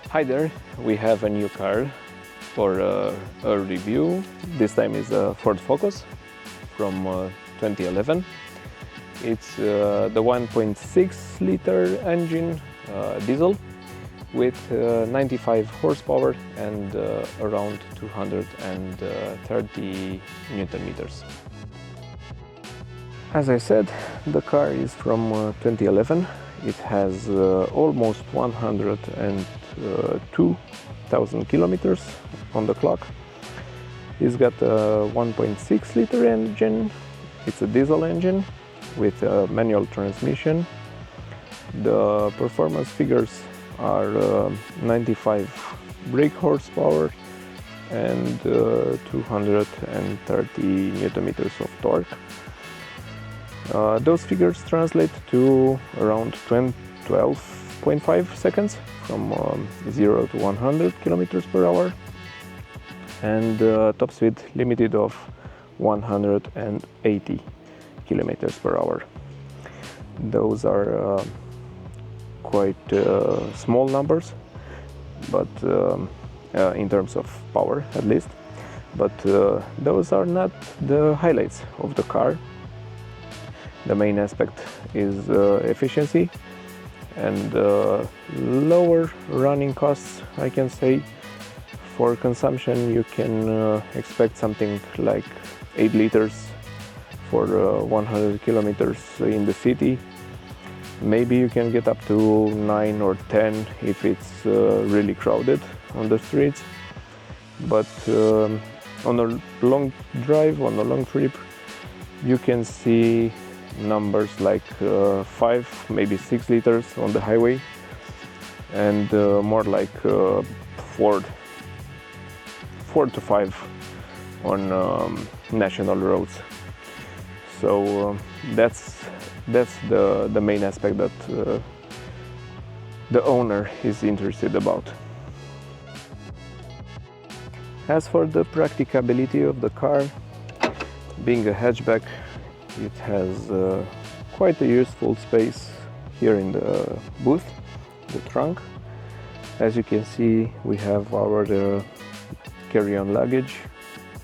Hi there, we have a new car for a review. This time is a Ford Focus from 2011. It's the 1.6 liter engine diesel with 95 horsepower and around 230 Newton meters. As I said, the car is from 2011. It has almost 102,000 kilometers on the clock. It's got a 1.6 liter engine. It's a diesel engine with a manual transmission. The performance figures are 95 brake horsepower and 230 Newton meters of torque. Those figures translate to around 12.5 seconds from 0 to 100 kilometers per hour and top speed limited of 180 kilometers per hour. Those are quite small numbers, but in terms of power at least, but those are not the highlights of the car. The main aspect is efficiency and lower running costs, I can say. For consumption you can expect something like 8 liters for 100 kilometers in the city. Maybe you can get up to 9 or 10 if it's really crowded on the streets. But on a long drive, on a long trip, you can see numbers like 5, maybe 6 liters on the highway, and more like 4 to 5 on national roads. So that's the main aspect that the owner is interested about. As for the practicability of the car, being a hatchback, it has quite a useful space here in the booth, the trunk. As you can see, we have our carry-on luggage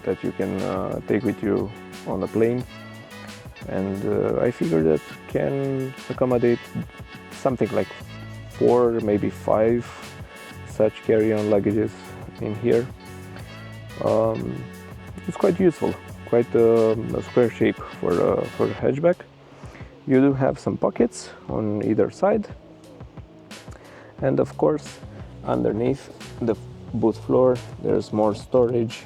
that you can take with you on a plane, and I figure that can accommodate something like 4, maybe 5 such carry-on luggages in here. It's quite useful. Quite a square shape for a hatchback. You do have some pockets on either side, and of course underneath the boot floor there's more storage.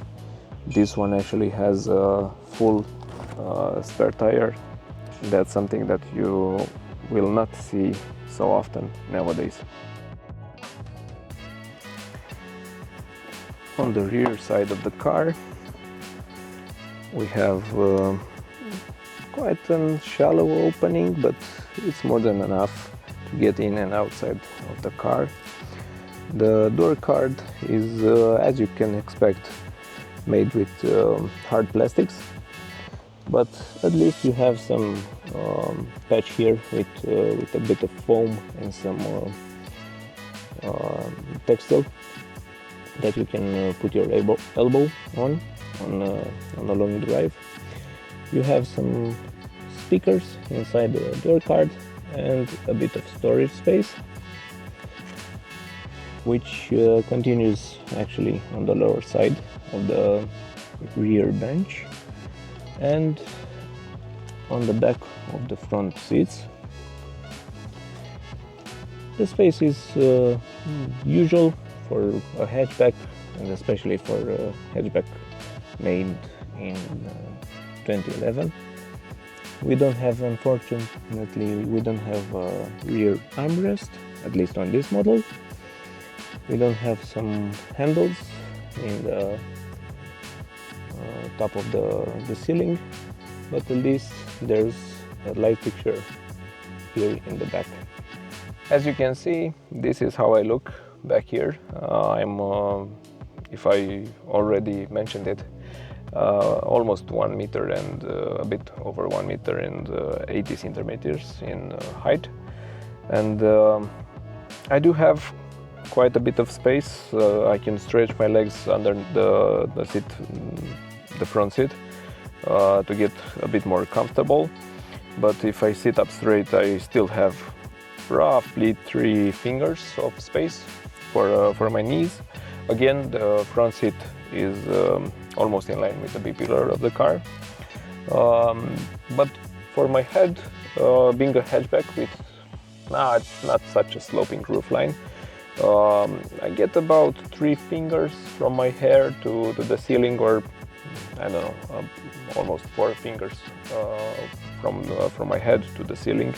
This one actually has a full spare tire. That's something that you will not see so often nowadays. On the rear side of the car we have quite a shallow opening, but it's more than enough to get in and outside of the car. The door card is, as you can expect, made with hard plastics, but at least you have some patch here with a bit of foam and some textile that you can put your elbow on a long drive. You have some speakers inside the door card and a bit of storage space, which continues actually on the lower side of the rear bench and on the back of the front seats. The space is usual for a hatchback, and especially for a hatchback made in 2011. We don't have, unfortunately, we don't have a rear armrest, at least on this model. We don't have some handles in the top of the ceiling, but at least there's a light fixture here in the back. As you can see, this is how I look back here. If I already mentioned it, almost 1 meter and a bit over 1 meter and 80 centimeters in height, and I do have quite a bit of space. I can stretch my legs under the seat, the front seat, to get a bit more comfortable. But if I sit up straight, I still have roughly 3 fingers of space for my knees. Again, the front seat is almost in line with the B-pillar of the car. But for my head, being a hatchback with it's not such a sloping roofline, I get about 3 fingers from my hair to the ceiling, or I don't know, almost 4 fingers from my head to the ceiling.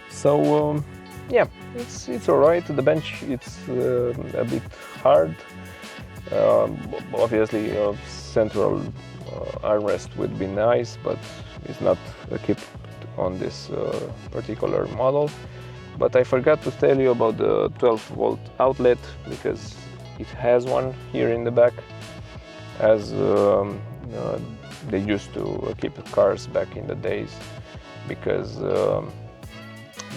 So yeah, it's all right. The bench, it's a bit hard. Obviously, a central armrest would be nice, but it's not equipped on this particular model. But I forgot to tell you about the 12-volt outlet, because it has one here in the back, as they used to equip cars back in the days, because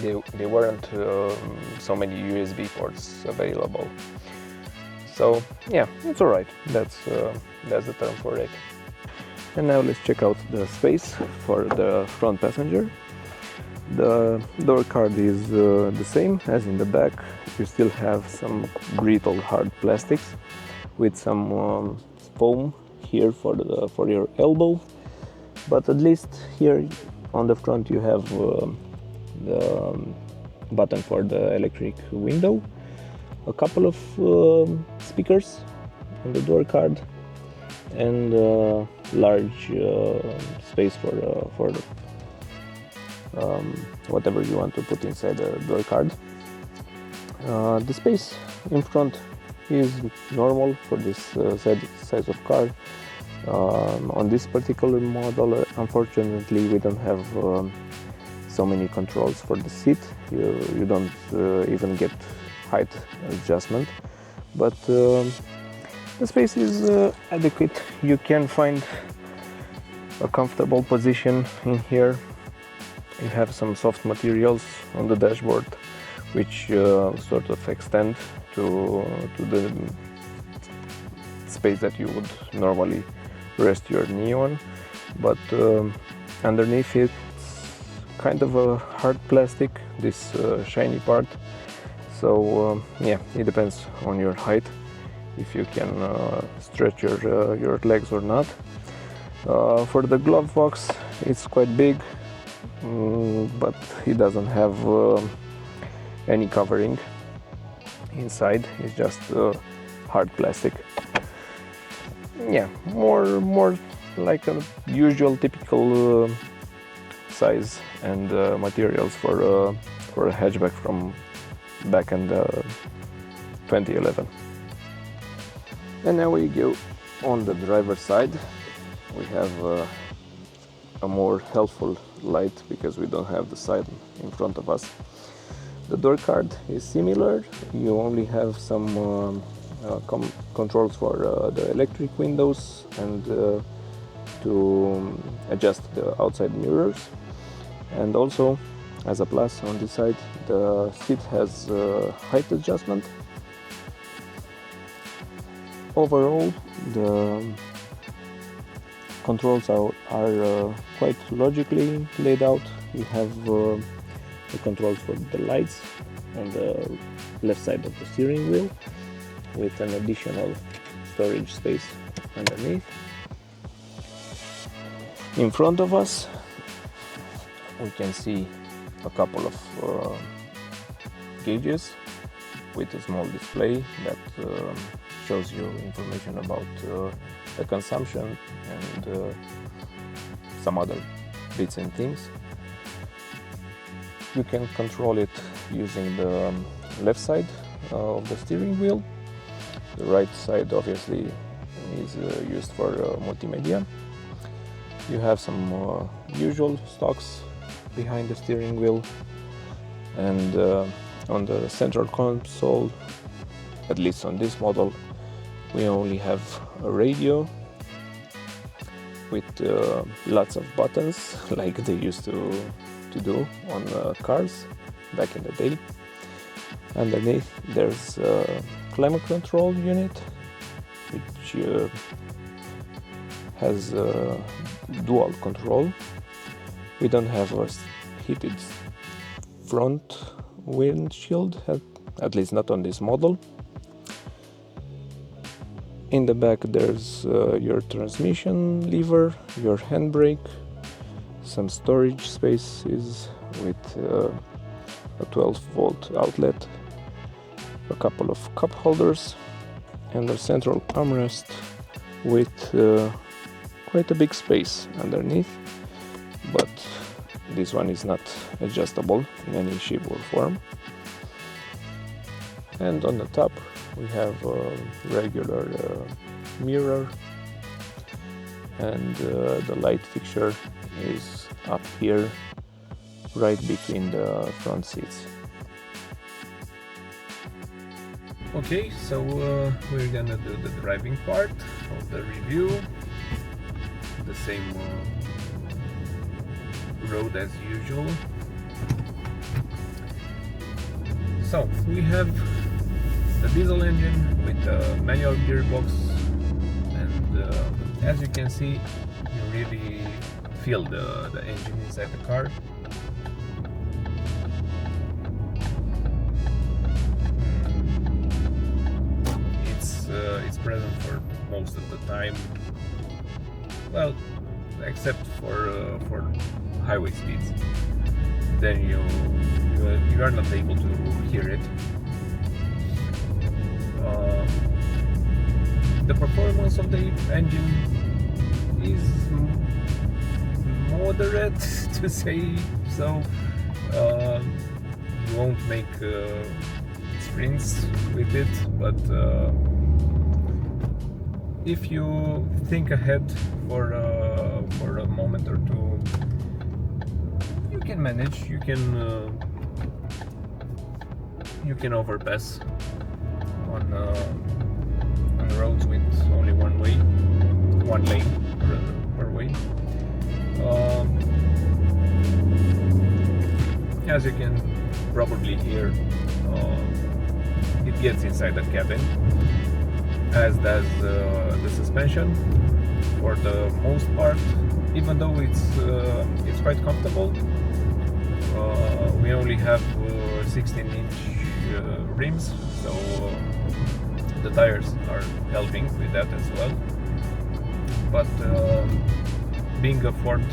there weren't so many USB ports available. So yeah, it's all right. That's the term for it. And now let's check out the space for the front passenger. The door card is the same as in the back. You still have some brittle hard plastics with some foam here for your elbow, but at least here on the front you have the button for the electric window, a couple of speakers on the door card, and large space for whatever you want to put inside the door card. The space in front is normal for this size of car. On this particular model, unfortunately, we don't have so many controls for the seat. You don't even get height adjustment, but the space is adequate. You can find a comfortable position in here. You have some soft materials on the dashboard, which sort of extend to the space that you would normally rest your knee on, but underneath it's kind of a hard plastic, this shiny part. So yeah, it depends on your height, if you can stretch your legs or not. For the glove box, it's quite big, but it doesn't have any covering inside. It's just hard plastic. Yeah, more like a usual typical size and materials for a hatchback from back in 2011. And now we go on the driver's side. We have a more helpful light because we don't have the sign in front of us. The door card is similar. You only have some controls for the electric windows and to adjust the outside mirrors. And also, as a plus on this side, the seat has height adjustment. Overall, the controls are quite logically laid out. You have the controls for the lights on the left side of the steering wheel, with an additional storage space underneath. In front of us, we can see a couple of gauges with a small display that shows you information about the consumption and some other bits and things. You can control it using the left side of the steering wheel. The right side obviously is used for multimedia. You have some usual stocks behind the steering wheel, and on the central console, at least on this model, we only have a radio with lots of buttons like they used to do on cars back in the day. Underneath there's a climate control unit, which has dual control. We don't have a heated front windshield, at least not on this model. In the back there's your transmission lever, your handbrake, some storage spaces with a 12-volt outlet, a couple of cup holders, and a central armrest with quite a big space underneath, but this one is not adjustable in any shape or form. And on the top we have a regular mirror, and the light fixture is up here right between the front seats. Okay, so we're gonna do the driving part of the review, the same road as usual. So we have the diesel engine with the manual gearbox, and as you can see, you really feel the engine inside the car. It's present for most of the time, well, except for highway speeds. Then you are not able to hear it. The performance of the engine is moderate, to say so. You won't make sprints with it, but if you think ahead for a moment or two, you can manage. You can overpass on roads with only one lane per way. As you can probably hear, it gets inside the cabin, as does the suspension for the most part. Even though it's quite comfortable, we only have 16-inch rims, so the tires are helping with that as well. But being a Ford,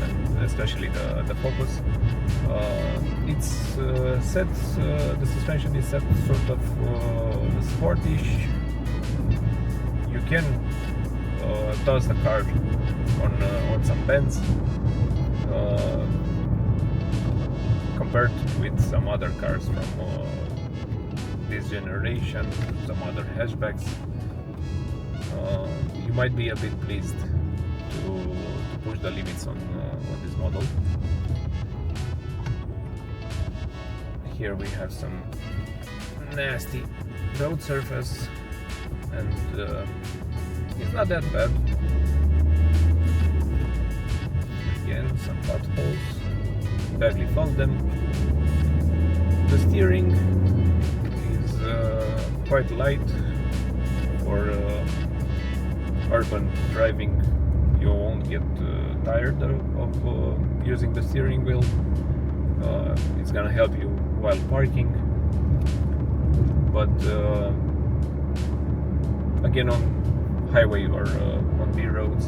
and especially the Focus, it's set. The suspension is set sort of sportish. You can toss the car on some bends, compared with some other cars from this generation, some other hatchbacks. You might be a bit pleased to push the limits on this model. Here we have some nasty road surface, and it's not that bad. Again, some potholes, badly found them. The steering is quite light for urban driving. You won't get tired of using the steering wheel. It's gonna help you while parking, but again, on highway or on B roads,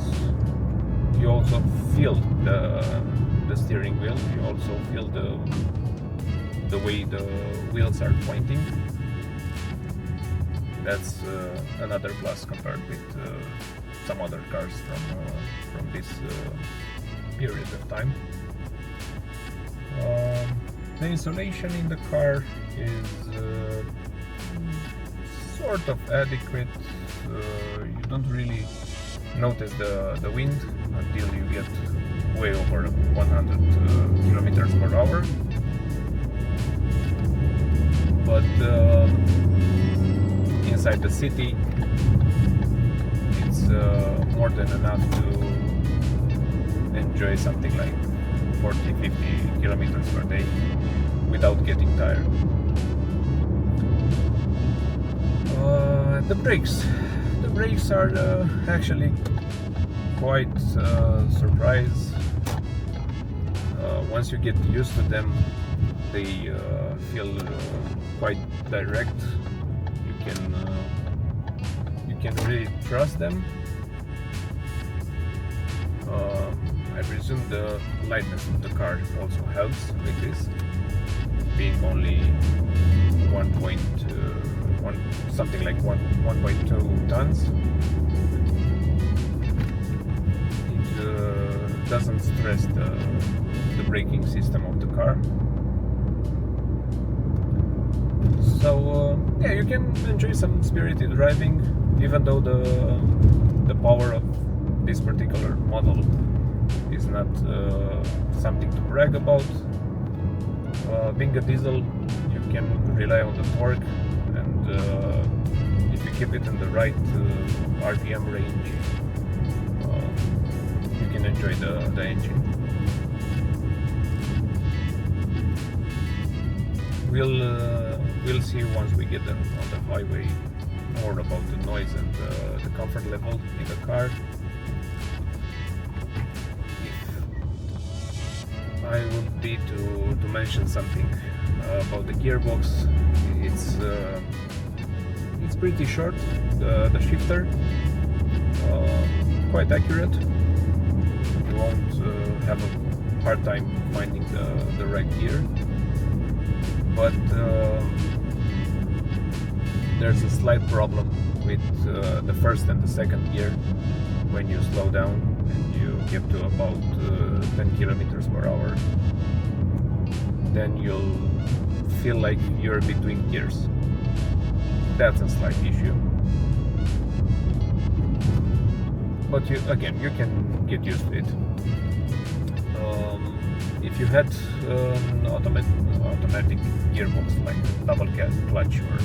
you also feel the steering wheel. You also feel the way the wheels are pointing. That's another plus compared with some other cars from this period of time. The insulation in the car is sort of adequate. You don't really notice the wind until you get way over 100 kilometers per hour. But inside the city, it's more than enough to enjoy something like 40-50 kilometers per day without getting tired. The brakes are actually quite surprise. Once you get used to them, they feel quite direct. You can really trust them. I presume the lightness of the car also helps with this, being only 1.2 tons. It doesn't stress the braking system of the car. So yeah, you can enjoy some spirited driving, even though the power of this particular model is not something to brag about. Being a diesel, you can rely on the torque, and if you keep it in the right RPM range, you can enjoy the engine. We'll see once we get on the highway more about the noise and the comfort level in the car. If I would be to mention something about the gearbox, it's pretty short. The shifter, quite accurate. You won't have a hard time finding the right gear. But there's a slight problem with the first and the second gear. When you slow down and you get to about 10 kilometers per hour, then you'll feel like you're between gears. That's a slight issue. But you can get used to it. If you had an automatic gearbox like double clutch or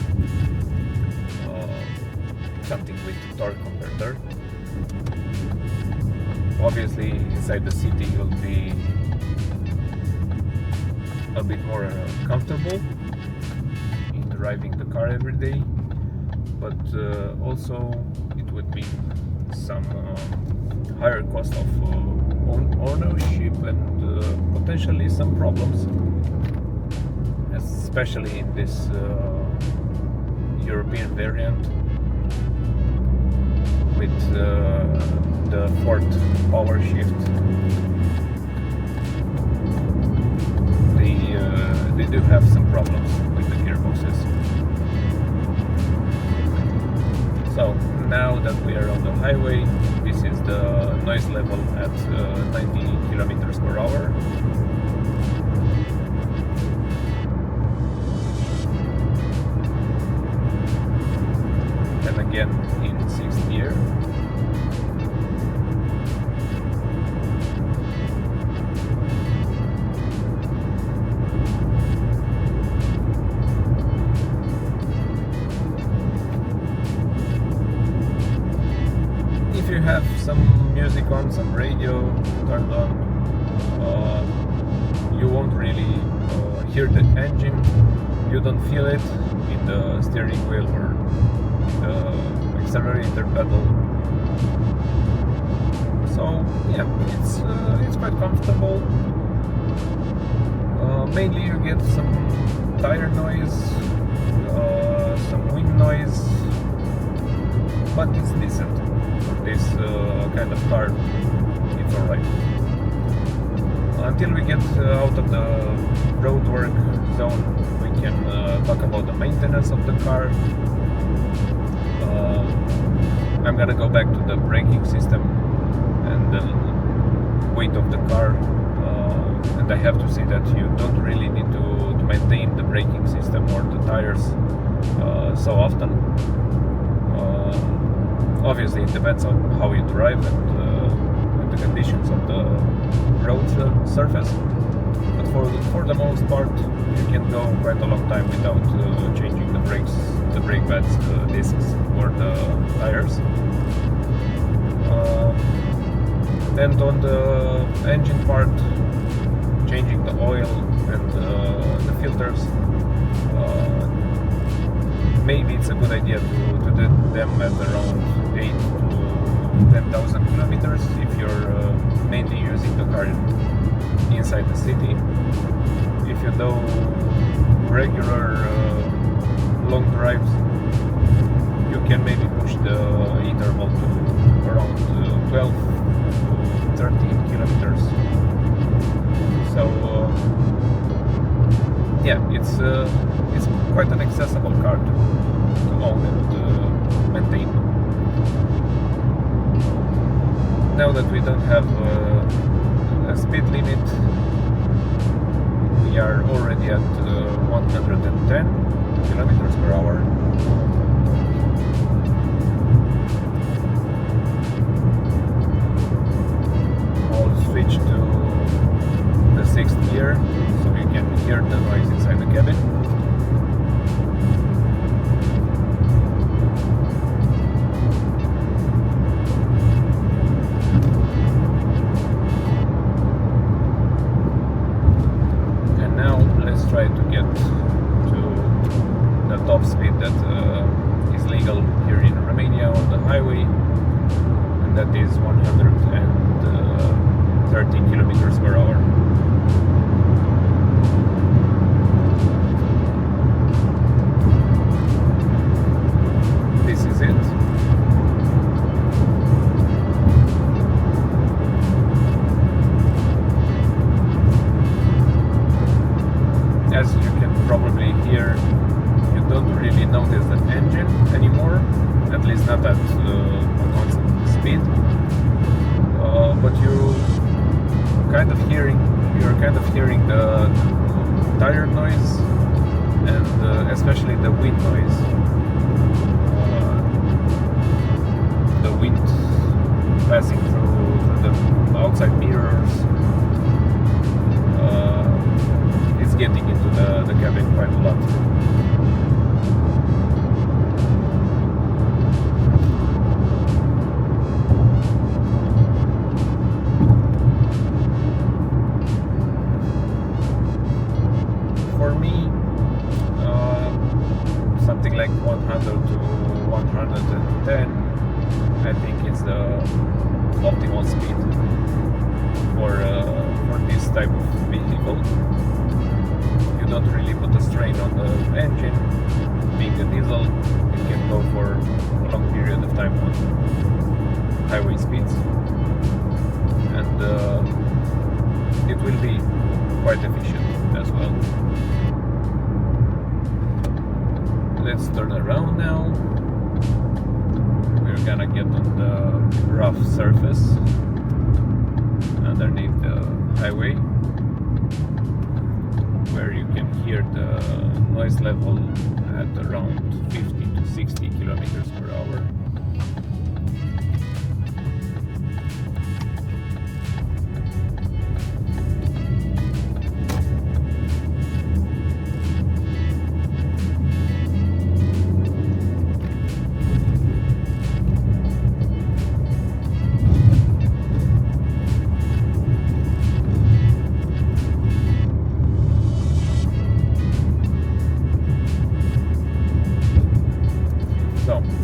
something with torque converter, obviously inside the city you'll be a bit more comfortable in driving the car every day, but also it would mean some higher cost of ownership and potentially some problems, especially in this European variant with the fourth power shift. They do have some problems with the gearboxes. So now that we are on the highway, this is the noise level at 90 kilometers per hour. And again in 6th gear. If you have some music on, some radio turned on, you won't really hear the engine. You don't feel it in the steering wheel or the accelerator pedal. So yeah, it's quite comfortable. Mainly you get some tire noise, some wind noise, but it's decent. This kind of car, it's alright. Until we get out of the roadwork zone, we can talk about the maintenance of the car. I'm gonna go back to the braking system and the weight of the car, and I have to say that you don't really need to maintain the braking system or the tires so often. Obviously, it depends on how you drive and the conditions of the road surface. But for the most part, you can go quite a long time without changing the brakes, the brake pads, the discs, or the tires. And on the engine part, changing the oil and the filters maybe it's a good idea to do them at around 8 to 10,000 kilometers if you're mainly using the car inside the city. If you do regular long drives, you can maybe push the interval to around 12 to 13 kilometers. So yeah, it's quite an accessible car to own and maintain. Now that we don't have a speed limit, we are already at 110 kilometers per hour. I'll switch to the 6th gear so you can hear the noise inside the cabin. And now let's try to get to the top speed that is legal here in Romania on the highway, and that is 130 kilometers per hour. This is it. As you can probably hear, you don't really notice the engine anymore, at least not at a constant speed. But you're kind of hearing the tire noise and especially the wind noise. The wind passing through the outside mirrors is getting into the cabin quite a lot. For me, something like 100 to 110, I think it's the optimal speed for this type of vehicle. You don't really put a strain on the engine. Being a diesel, you can go for a long period of time on highway speeds, and it will be quite efficient as well. Let's turn around now. We're gonna get on the rough surface underneath the highway, where you can hear the noise level at around 50 to 60 kilometers per hour.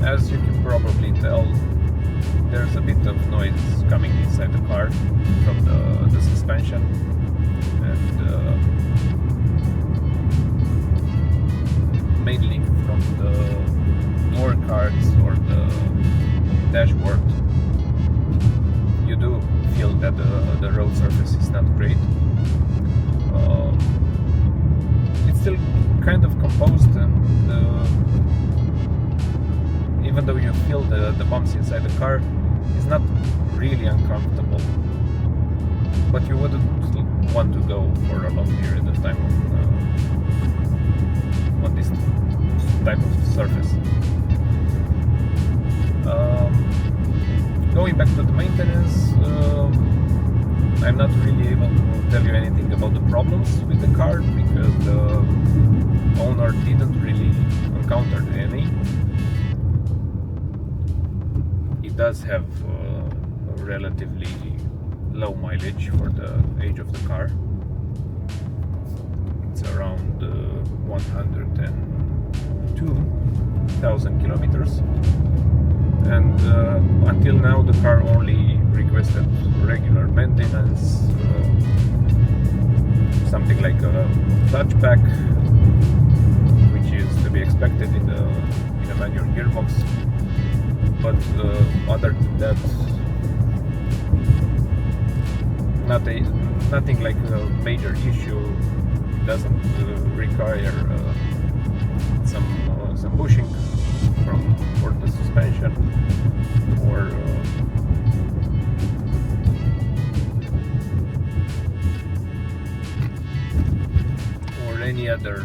As you can probably tell, there's a bit of noise coming inside the car from the suspension, and mainly from the door cards or the dashboard. You do feel that the road surface is not great. It's still kind of composed, and even though you feel the bumps inside the car, it's not really uncomfortable. But you wouldn't want to go for a long period of time on this type of surface. Going back to the maintenance, I'm not really able to tell you anything about the problems with the car because the owner didn't really encounter any. It does have a relatively low mileage for the age of the car. It's around 102 3,000 kilometers, and until now the car only requested regular maintenance, something like a clutch pack, which is to be expected in a manual gearbox. But other than that, nothing like a major issue. It doesn't require some bushing for the suspension, or any other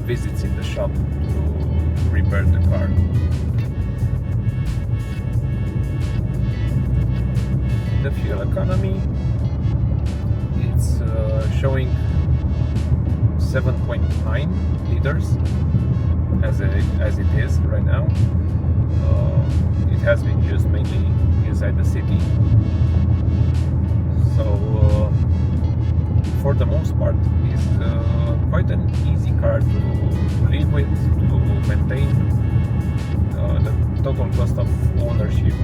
visits in the shop to repair the car. The fuel economy, it's showing 7.9 liters as it is right now. It has been used mainly inside the city, so for the most part it's quite an easy car to live with, to maintain. The total cost of ownership,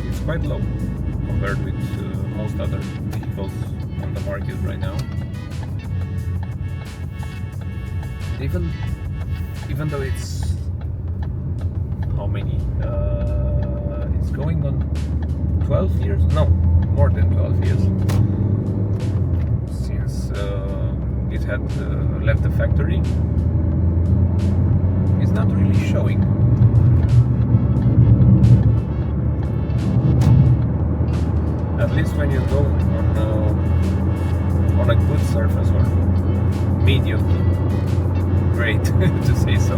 it's quite low compared with most other vehicles on the market right now. Even though it's how many? It's going on 12 years? No, more than 12 years since it had left the factory. It's not really showing. At least when you go on a good surface, or medium to great to say so,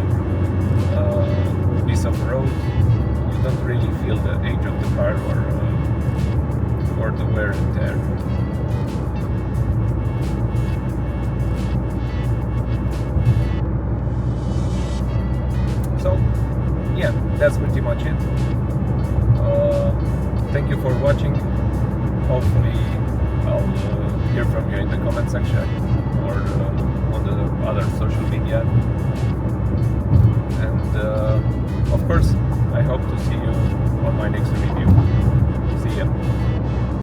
piece of road, you don't really feel the age of the car or the wear and tear. So yeah, that's pretty much it. Thank you for watching. Hopefully I'll hear from you in the comment section or on the other social media. And of course, I hope to see you on my next review. See ya.